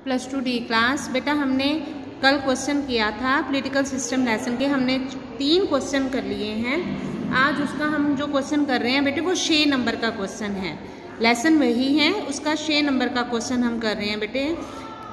Plus 2 D class. बेटा हमने कल क्वेश्चन किया था पॉलिटिकल सिस्टम लेसन के, हमने 3 क्वेश्चन कर लिए हैं। आज उसका हम जो क्वेश्चन कर रहे हैं बेटे वो 6 नंबर का क्वेश्चन है। लेसन वही है, उसका 6 नंबर का क्वेश्चन हम कर रहे हैं बेटे।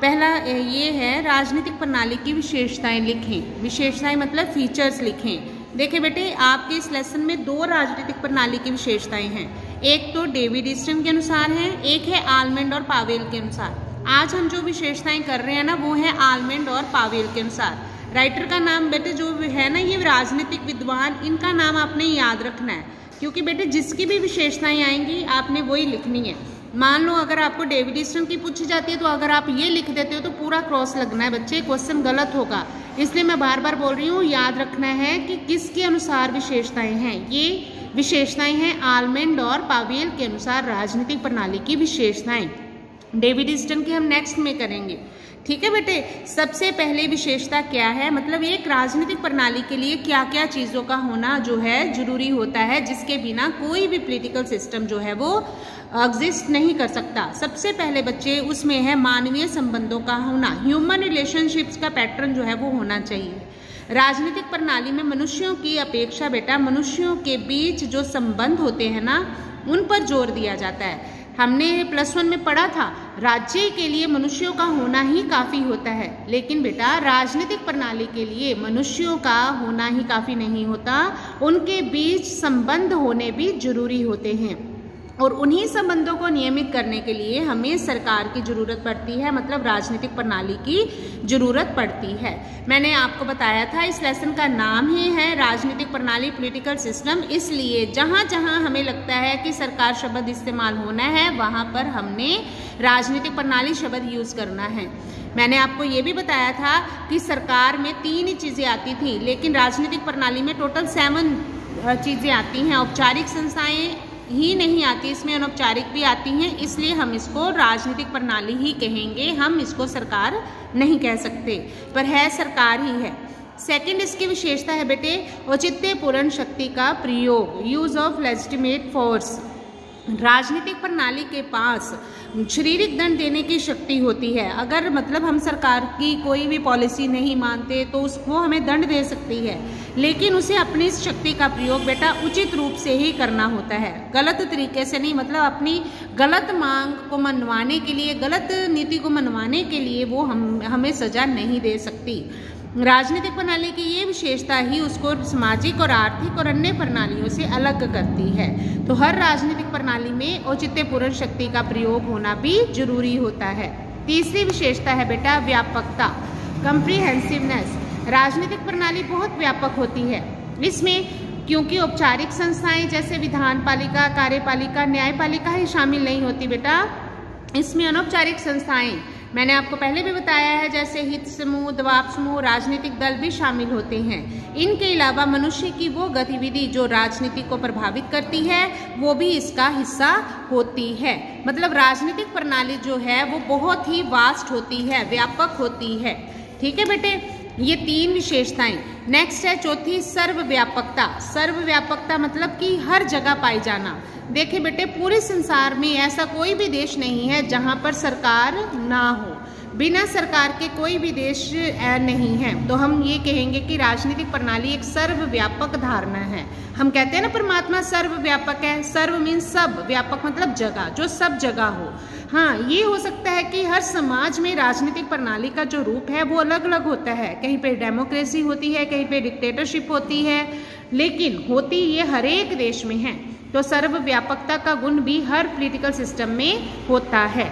पहला ये है राजनीतिक प्रणाली की विशेषताएं लिखें। विशेषताएं मतलब फीचर्स लिखें। देखिए बेटे आपके इस लेसन में 2 राजनीतिक प्रणाली की विशेषताएं हैं। एक तो डेविड ईस्टन के अनुसार है, एक है आलमेंड और पावेल के अनुसार। आज हम जो विशेषताएं कर रहे हैं ना वो है आलमेंड और पावेल के अनुसार। राइटर का नाम बेटे जो है ना ये राजनीतिक विद्वान, इनका नाम आपने याद रखना है, क्योंकि बेटे जिसकी भी विशेषताएं आएंगी आपने वही लिखनी है। मान लो अगर आपको डेविड ईस्टन की पूछी जाती है तो अगर आप ये लिख देते हो तो पूरा क्रॉस लगना है बच्चे, क्वेश्चन गलत होगा। इसलिए मैं बार बार बोल रही हूँ, याद रखना है कि किसके अनुसार विशेषताएं हैं। ये विशेषताएं हैं आलमेंड और पावेल के अनुसार राजनीतिक प्रणाली की विशेषताएं। डेविड ईस्टन की हम नेक्स्ट में करेंगे, ठीक है बेटे। सबसे पहले विशेषता क्या है, मतलब एक राजनीतिक प्रणाली के लिए क्या क्या चीज़ों का होना जो है जरूरी होता है, जिसके बिना कोई भी पॉलिटिकल सिस्टम जो है वो एग्जिस्ट नहीं कर सकता। सबसे पहले बच्चे उसमें है मानवीय संबंधों का होना, ह्यूमन रिलेशनशिप्स का पैटर्न जो है वो होना चाहिए। राजनीतिक प्रणाली में मनुष्यों की अपेक्षा बेटा मनुष्यों के बीच जो संबंध होते हैं ना उन पर जोर दिया जाता है। हमने प्लस 1 में पढ़ा था राज्य के लिए मनुष्यों का होना ही काफ़ी होता है, लेकिन बेटा राजनीतिक प्रणाली के लिए मनुष्यों का होना ही काफ़ी नहीं होता, उनके बीच संबंध होने भी जरूरी होते हैं। और उन्हीं संबंधों को नियमित करने के लिए हमें सरकार की ज़रूरत पड़ती है, मतलब राजनीतिक प्रणाली की ज़रूरत पड़ती है। मैंने आपको बताया था इस लेसन का नाम ही है राजनीतिक प्रणाली पॉलिटिकल सिस्टम, इसलिए जहाँ जहाँ हमें लगता है कि सरकार शब्द इस्तेमाल होना है वहाँ पर हमने राजनीतिक प्रणाली शब्द यूज़ करना है। मैंने आपको ये भी बताया था कि सरकार में 3 ही चीज़ें आती थी, लेकिन राजनीतिक प्रणाली में टोटल 7 चीज़ें आती हैं। औपचारिक संस्थाएँ ही नहीं आती, इसमें अनौपचारिक भी आती हैं, इसलिए हम इसको राजनीतिक प्रणाली ही कहेंगे, हम इसको सरकार नहीं कह सकते, पर है सरकार ही है। सेकंड इसकी विशेषता है बेटे औचित्यपूर्ण शक्ति का प्रयोग, यूज ऑफ लेजिटिमेट फोर्स। राजनीतिक प्रणाली के पास शारीरिक दंड देने की शक्ति होती है। अगर मतलब हम सरकार की कोई भी पॉलिसी नहीं मानते तो उसको हमें दंड दे सकती है, लेकिन उसे अपनी इस शक्ति का प्रयोग बेटा उचित रूप से ही करना होता है, गलत तरीके से नहीं। मतलब अपनी गलत मांग को मनवाने के लिए, गलत नीति को मनवाने के लिए वो हमें सजा नहीं दे सकती। राजनीतिक प्रणाली की ये विशेषता ही उसको सामाजिक और आर्थिक और अन्य प्रणालियों से अलग करती है। तो हर राजनीतिक प्रणाली में औचित्यपूर्ण शक्ति का प्रयोग होना भी जरूरी होता है। तीसरी विशेषता है बेटा व्यापकता, कम्प्रीहेंसिवनेस। राजनीतिक प्रणाली बहुत व्यापक होती है। इसमें क्योंकि औपचारिक संस्थाएं जैसे विधान पालिका, कार्यपालिका, न्यायपालिका ही शामिल नहीं होती बेटा, इसमें अनौपचारिक संस्थाएं मैंने आपको पहले भी बताया है, जैसे हित समूह, दबाव समूह, राजनीतिक दल भी शामिल होते हैं। इनके अलावा मनुष्य की वो गतिविधि जो राजनीति को प्रभावित करती है वो भी इसका हिस्सा होती है। मतलब राजनीतिक प्रणाली जो है वो बहुत ही वास्ट होती है, व्यापक होती है, ठीक है बेटे। ये 3 विशेषताएं। नेक्स्ट है चौथी सर्वव्यापकता। सर्वव्यापकता मतलब कि हर जगह पाई जाना। देखिए बेटे पूरे संसार में ऐसा कोई भी देश नहीं है जहां पर सरकार ना हो, बिना सरकार के कोई भी देश नहीं है। तो हम ये कहेंगे कि राजनीतिक प्रणाली एक सर्वव्यापक धारणा है। हम कहते हैं ना परमात्मा सर्वव्यापक है, सर्व मीन्स सब, व्यापक मतलब जगह, जो सब जगह हो। हाँ ये हो सकता है कि हर समाज में राजनीतिक प्रणाली का जो रूप है वो अलग अलग होता है, कहीं पे डेमोक्रेसी होती है, कहीं पे डिक्टेटरशिप होती है, लेकिन होती ये हर एक देश में है। तो सर्वव्यापकता का गुण भी हर पॉलिटिकल सिस्टम में होता है।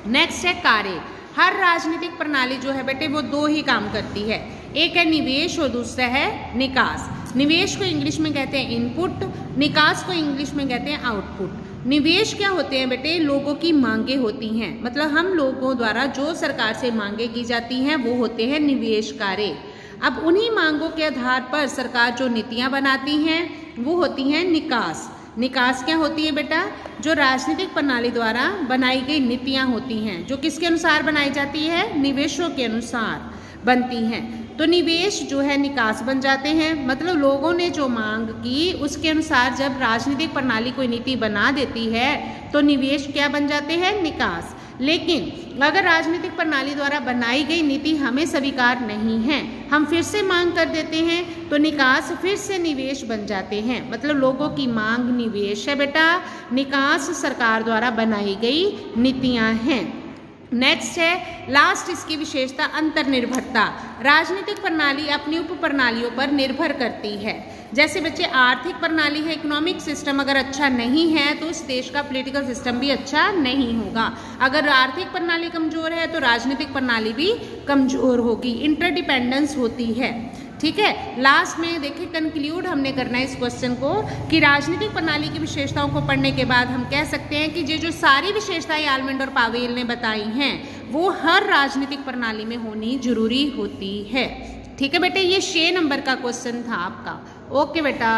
नेक्स्ट है कार्य। हर राजनीतिक प्रणाली जो है बेटे वो 2 ही काम करती है, एक है निवेश और दूसरा है निकास। निवेश को इंग्लिश में कहते हैं इनपुट, निकास को इंग्लिश में कहते हैं आउटपुट। निवेश क्या होते हैं बेटे, लोगों की मांगे होती हैं, मतलब हम लोगों द्वारा जो सरकार से मांगे की जाती हैं वो होते हैं निवेश कार्य। अब उन्हीं मांगों के आधार पर सरकार जो नीतियां बनाती हैं वो होती हैं निकास। निकास क्या होती है बेटा, जो राजनीतिक प्रणाली द्वारा बनाई गई नीतियां होती हैं, जो किसके अनुसार बनाई जाती है, निवेशों के अनुसार बनती हैं। तो निवेश जो है निकास बन जाते हैं, मतलब लोगों ने जो मांग की उसके अनुसार जब राजनीतिक प्रणाली कोई नीति बना देती है तो निवेश क्या बन जाते हैं, निकास। लेकिन अगर राजनीतिक प्रणाली द्वारा बनाई गई नीति हमें स्वीकार नहीं है, हम फिर से मांग कर देते हैं तो निकास फिर से निवेश बन जाते हैं। मतलब लोगों की मांग निवेश है बेटा, निकास सरकार द्वारा बनाई गई नीतियां हैं। नेक्स्ट है लास्ट, इसकी विशेषता अंतर्निर्भरता। राजनीतिक प्रणाली अपनी उप प्रणालियों पर निर्भर करती है। जैसे बच्चे आर्थिक प्रणाली है, इकोनॉमिक सिस्टम अगर अच्छा नहीं है तो उस देश का पॉलिटिकल सिस्टम भी अच्छा नहीं होगा। अगर आर्थिक प्रणाली कमजोर है तो राजनीतिक प्रणाली भी कमजोर होगी, इंटरडिपेंडेंस होती है। ठीक है, लास्ट में देखिए कंक्लूड हमने करना है इस क्वेश्चन को कि राजनीतिक प्रणाली की विशेषताओं को पढ़ने के बाद हम कह सकते हैं कि ये जो सारी विशेषताएं आलमंड और पावेल ने बताई हैं वो हर राजनीतिक प्रणाली में होनी जरूरी होती है। ठीक है बेटे, ये 6 नंबर का क्वेश्चन था आपका। ओके बेटा।